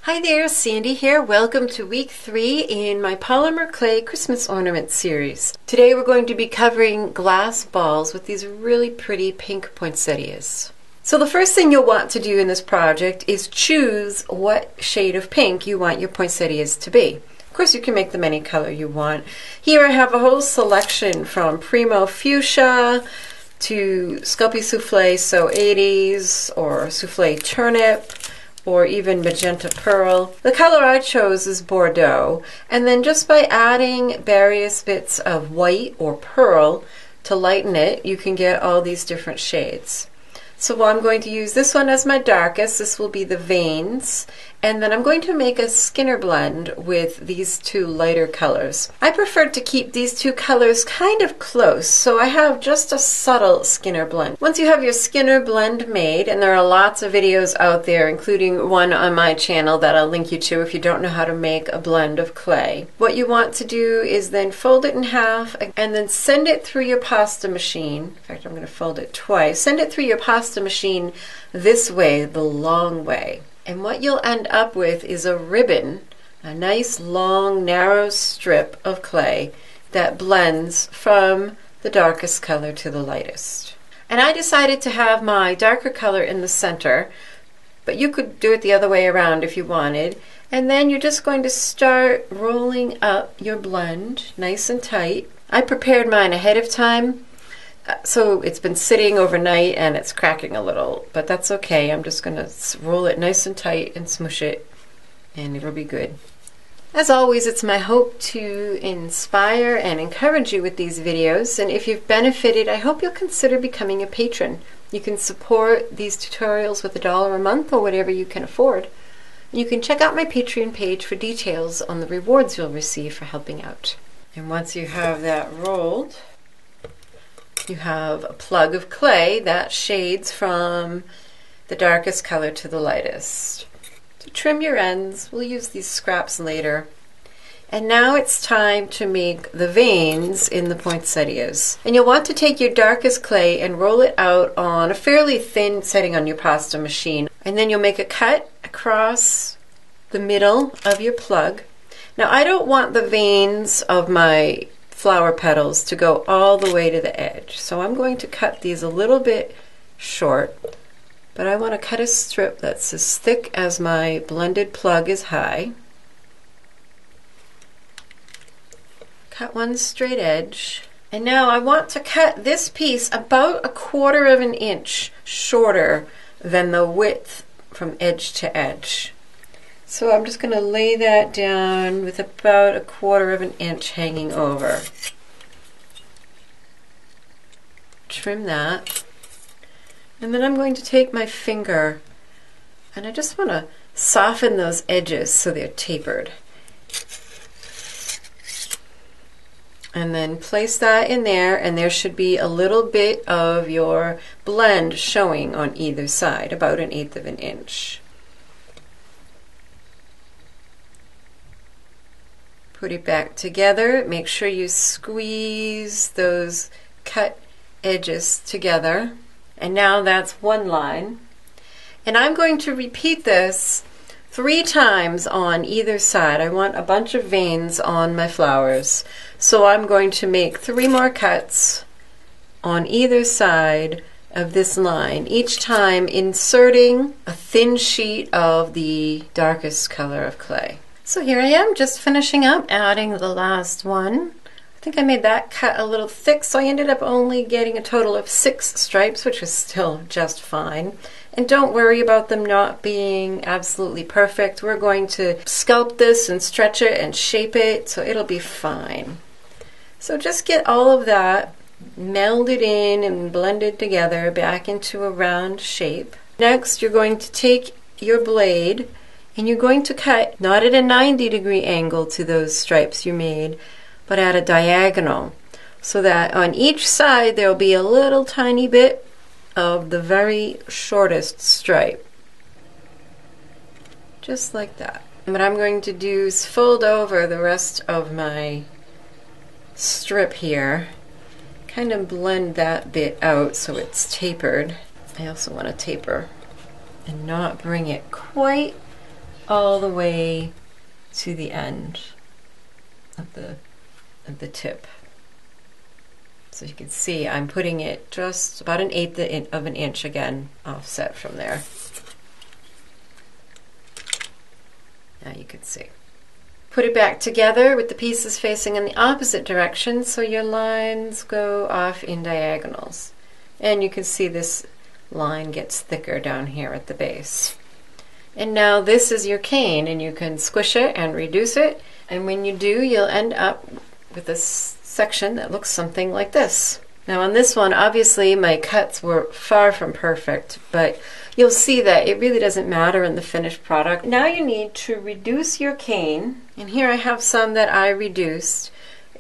Hi there, Sandy here. Welcome to week 3 in my Polymer Clay Christmas Ornament series. Today we're going to be covering glass balls with these really pretty pink poinsettias. So the first thing you'll want to do in this project is choose what shade of pink you want your poinsettias to be. Of course you can make them any color you want. Here I have a whole selection from Primo Fuchsia to Sculpey Soufflé So 80s or Soufflé Turnip, or even Magenta Pearl. The color I chose is Bordeaux, and then just by adding various bits of white or pearl to lighten it, you can get all these different shades. So I'm going to use this one as my darkest. This will be the veins, and then I'm going to make a Skinner blend with these two lighter colors. I prefer to keep these two colors kind of close, so I have just a subtle Skinner blend. Once you have your Skinner blend made, and there are lots of videos out there, including one on my channel that I'll link you to if you don't know how to make a blend of clay. What you want to do is then fold it in half and then send it through your pasta machine. In fact, I'm going to fold it twice. Send it through your pasta machine this way, the long way. And what you'll end up with is a ribbon, a nice long narrow strip of clay that blends from the darkest color to the lightest. And I decided to have my darker color in the center, but you could do it the other way around if you wanted. And then you're just going to start rolling up your blend nice and tight. I prepared mine ahead of time, so it's been sitting overnight and it's cracking a little, but that's okay. I'm just going to roll it nice and tight and smoosh it, and it'll be good. As always, it's my hope to inspire and encourage you with these videos, and if you've benefited, I hope you'll consider becoming a patron. You can support these tutorials with $1 a month or whatever you can afford. You can check out my Patreon page for details on the rewards you'll receive for helping out. And once you have that rolled, you have a plug of clay that shades from the darkest color to the lightest. To trim your ends, we'll use these scraps later. And now it's time to make the veins in the poinsettias. And you'll want to take your darkest clay and roll it out on a fairly thin setting on your pasta machine. And then you'll make a cut across the middle of your plug. Now I don't want the veins of my flower petals to go all the way to the edge, so I'm going to cut these a little bit short, but I want to cut a strip that's as thick as my blended plug is high. Cut one straight edge, and now I want to cut this piece about 1/4 of an inch shorter than the width from edge to edge. So I'm just going to lay that down with about 1/4 of an inch hanging over. Trim that. And then I'm going to take my finger and I just want to soften those edges so they're tapered. And then place that in there, and there should be a little bit of your blend showing on either side, about 1/8 of an inch. Put it back together. Make sure you squeeze those cut edges together. And now that's one line. And I'm going to repeat this 3 times on either side. I want a bunch of veins on my flowers. So I'm going to make 3 more cuts on either side of this line, each time inserting a thin sheet of the darkest color of clay. So here I am, just finishing up, adding the last one. I think I made that cut a little thick, so I ended up only getting a total of 6 stripes, which is still just fine. And don't worry about them not being absolutely perfect. We're going to sculpt this and stretch it and shape it, so it'll be fine. So just get all of that melded in and blended together back into a round shape. Next, you're going to take your blade and you're going to cut not at a 90-degree angle to those stripes you made, but at a diagonal, so that on each side there will be a little tiny bit of the very shortest stripe. Just like that. And what I'm going to do is fold over the rest of my strip here, kind of blend that bit out so it's tapered. I also want to taper and not bring it quite all the way to the end of the tip. So you can see I'm putting it just about 1/8 of an inch again offset from there. Now you can see. Put it back together with the pieces facing in the opposite direction so your lines go off in diagonals. And you can see this line gets thicker down here at the base. And now this is your cane, and you can squish it and reduce it, and when you do, you'll end up with a section that looks something like this. Now on this one, obviously my cuts were far from perfect, but you'll see that it really doesn't matter in the finished product. Now you need to reduce your cane, and here I have some that I reduced.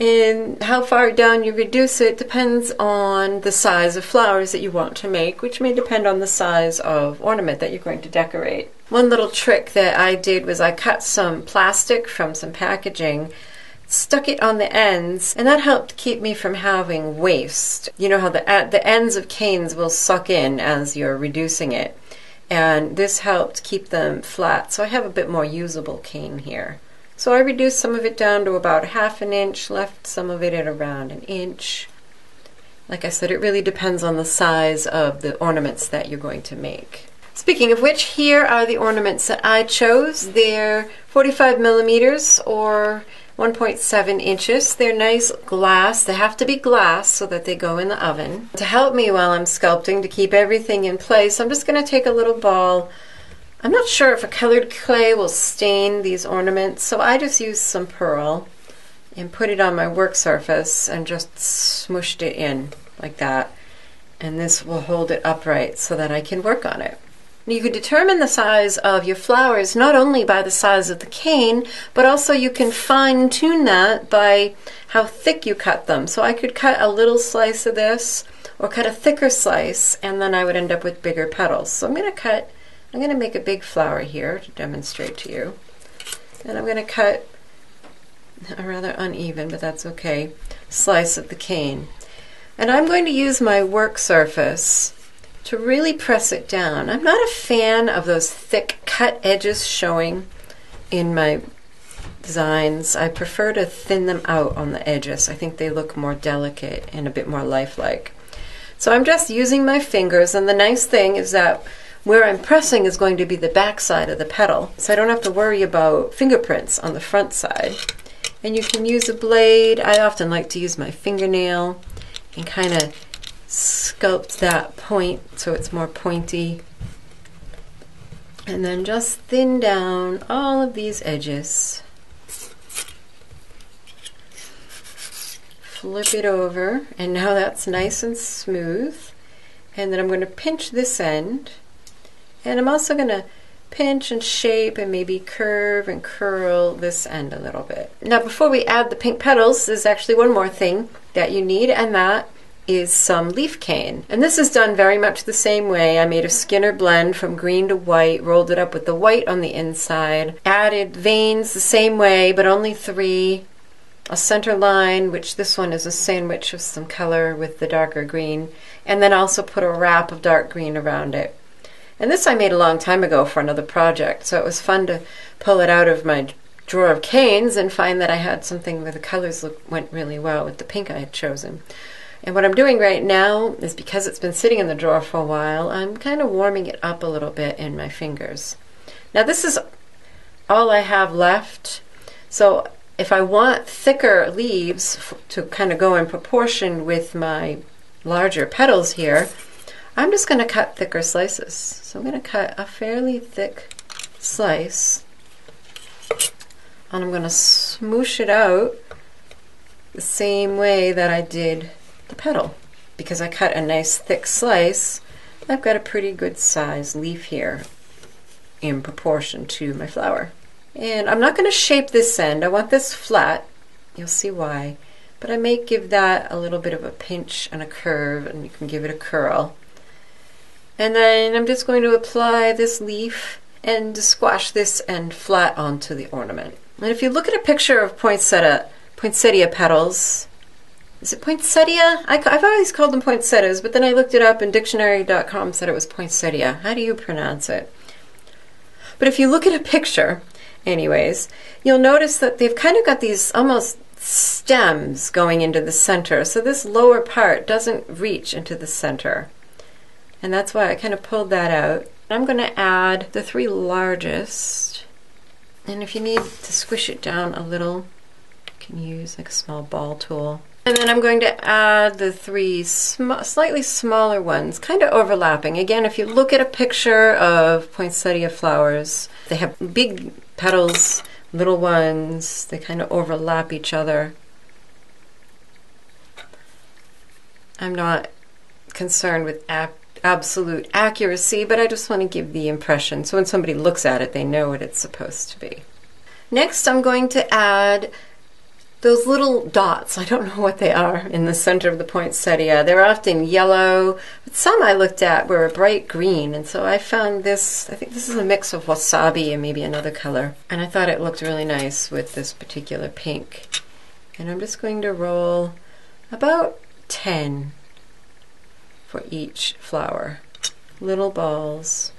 And how far down you reduce it depends on the size of flowers that you want to make, which may depend on the size of ornament that you're going to decorate. One little trick that I did was I cut some plastic from some packaging, stuck it on the ends, and that helped keep me from having waste. You know how the ends of canes will suck in as you're reducing it, and this helped keep them flat, so I have a bit more usable cane here. So I reduced some of it down to about 1/2 inch, left some of it at around 1 inch. Like I said, it really depends on the size of the ornaments that you're going to make. Speaking of which, here are the ornaments that I chose. They're 45 millimeters or 1.7 inches. They're nice glass. They have to be glass so that they go in the oven. To help me while I'm sculpting, to keep everything in place, I'm just going to take a little ball. I'm not sure if a colored clay will stain these ornaments, so I just used some pearl and put it on my work surface and just smooshed it in like that. And this will hold it upright so that I can work on it. You can determine the size of your flowers not only by the size of the cane, but also you can fine-tune that by how thick you cut them. So I could cut a little slice of this or cut a thicker slice, and then I would end up with bigger petals. So I'm going to make a big flower here to demonstrate to you. And I'm going to cut a rather uneven, but that's okay, slice of the cane. And I'm going to use my work surface to really press it down. I'm not a fan of those thick cut edges showing in my designs. I prefer to thin them out on the edges. I think they look more delicate and a bit more lifelike. So I'm just using my fingers, and the nice thing is that where I'm pressing is going to be the back side of the petal, so I don't have to worry about fingerprints on the front side. And you can use a blade. I often like to use my fingernail and kind of sculpt that point so it's more pointy. And then just thin down all of these edges. Flip it over, and now that's nice and smooth. And then I'm going to pinch this end. And I'm also going to pinch and shape and maybe curve and curl this end a little bit. Now before we add the pink petals, there's actually one more thing that you need, and that is some leaf cane. And this is done very much the same way. I made a Skinner blend from green to white, rolled it up with the white on the inside, added veins the same way, but only 3, a center line, which this one is a sandwich of some color with the darker green, and then also put a wrap of dark green around it. And this I made a long time ago for another project, so it was fun to pull it out of my drawer of canes and find that I had something where the colors went really well with the pink I had chosen. And what I'm doing right now is, because it's been sitting in the drawer for a while, I'm kind of warming it up a little bit in my fingers. Now this is all I have left, so if I want thicker leaves to kind of go in proportion with my larger petals here, I'm just going to cut thicker slices. So I'm going to cut a fairly thick slice, and I'm going to smoosh it out the same way that I did the petal. Because I cut a nice thick slice, I've got a pretty good size leaf here in proportion to my flower. And I'm not going to shape this end. I want this flat. You'll see why. But I may give that a little bit of a pinch and a curve, and you can give it a curl. And then I'm just going to apply this leaf and squash this end flat onto the ornament. And if you look at a picture of poinsettia petals, is it poinsettia? I've always called them poinsettias, but then I looked it up and dictionary.com said it was poinsettia. How do you pronounce it? But if you look at a picture, anyways, you'll notice that they've kind of got these almost stems going into the center. So this lower part doesn't reach into the center. And that's why I kind of pulled that out. I'm going to add the 3 largest. And if you need to squish it down a little, you can use like a small ball tool. And then I'm going to add the 3 slightly smaller ones, kind of overlapping. Again, if you look at a picture of poinsettia flowers, they have big petals, little ones, they kind of overlap each other. I'm not concerned with absolute accuracy, but I just want to give the impression so when somebody looks at it, they know what it's supposed to be. Next, I'm going to add those little dots. I don't know what they are in the center of the poinsettia. They're often yellow, but some I looked at were a bright green, and so I found this, I think this is a mix of wasabi and maybe another color, and I thought it looked really nice with this particular pink. And I'm just going to roll about 10 for each flower. Little balls,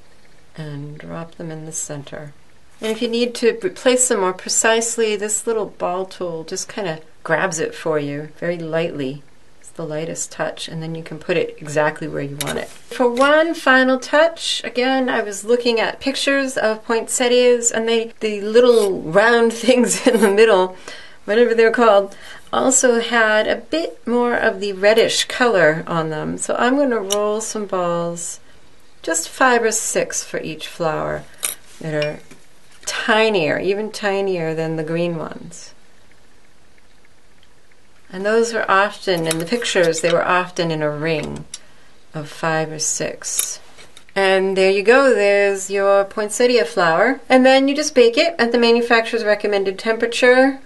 and drop them in the center. And if you need to place them more precisely, this little ball tool just kind of grabs it for you very lightly. It's the lightest touch, and then you can put it exactly where you want it. For one final touch, again, I was looking at pictures of poinsettias, and the little round things in the middle, whatever they're called, also had a bit more of the reddish color on them. So I'm going to roll some balls, just 5 or 6 for each flower, that are tinier, even tinier than the green ones. And those were often, in the pictures, they were often in a ring of 5 or 6. And there you go, there's your poinsettia flower. And then you just bake it at the manufacturer's recommended temperature.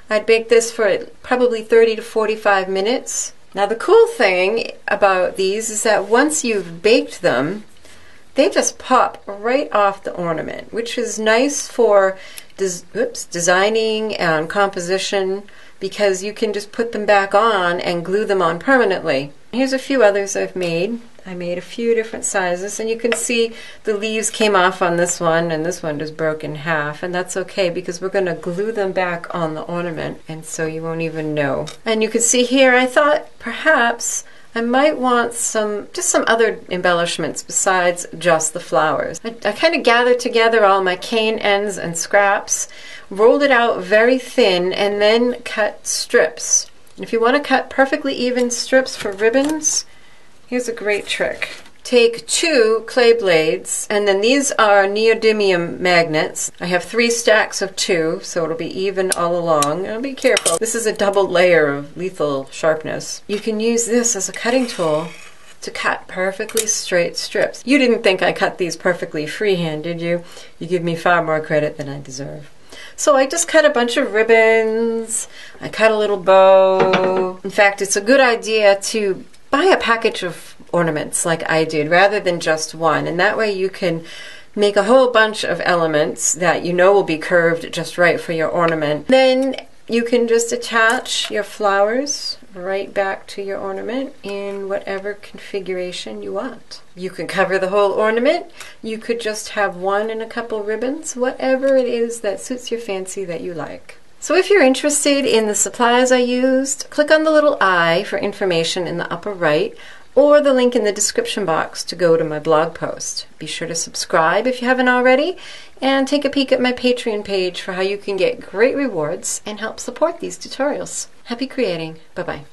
I'd bake this for probably 30 to 45 minutes. Now the cool thing about these is that once you've baked them, they just pop right off the ornament, which is nice for designing and composition, because you can just put them back on and glue them on permanently. Here's a few others I've made. I made a few different sizes, and you can see the leaves came off on this one, and this one just broke in half, and that's okay because we're going to glue them back on the ornament, and so you won't even know. And you can see here, I thought perhaps I might want just some other embellishments besides just the flowers. I kind of gathered together all my cane ends and scraps, rolled it out very thin, and then cut strips. And if you want to cut perfectly even strips for ribbons, here's a great trick. Take 2 clay blades, and then these are neodymium magnets. I have 3 stacks of 2, so it'll be even all along. Now be careful. This is a double layer of lethal sharpness. You can use this as a cutting tool to cut perfectly straight strips. You didn't think I cut these perfectly freehand, did you? You give me far more credit than I deserve. So I just cut a bunch of ribbons. I cut a little bow. In fact, it's a good idea to buy a package of ornaments like I did rather than just one, and that way you can make a whole bunch of elements that you know will be curved just right for your ornament. Then you can just attach your flowers right back to your ornament in whatever configuration you want. You can cover the whole ornament, you could just have one and a couple ribbons, whatever it is that suits your fancy that you like. So if you're interested in the supplies I used, click on the little I for information in the upper right, or the link in the description box to go to my blog post. Be sure to subscribe if you haven't already, and take a peek at my Patreon page for how you can get great rewards and help support these tutorials. Happy creating. Bye-bye.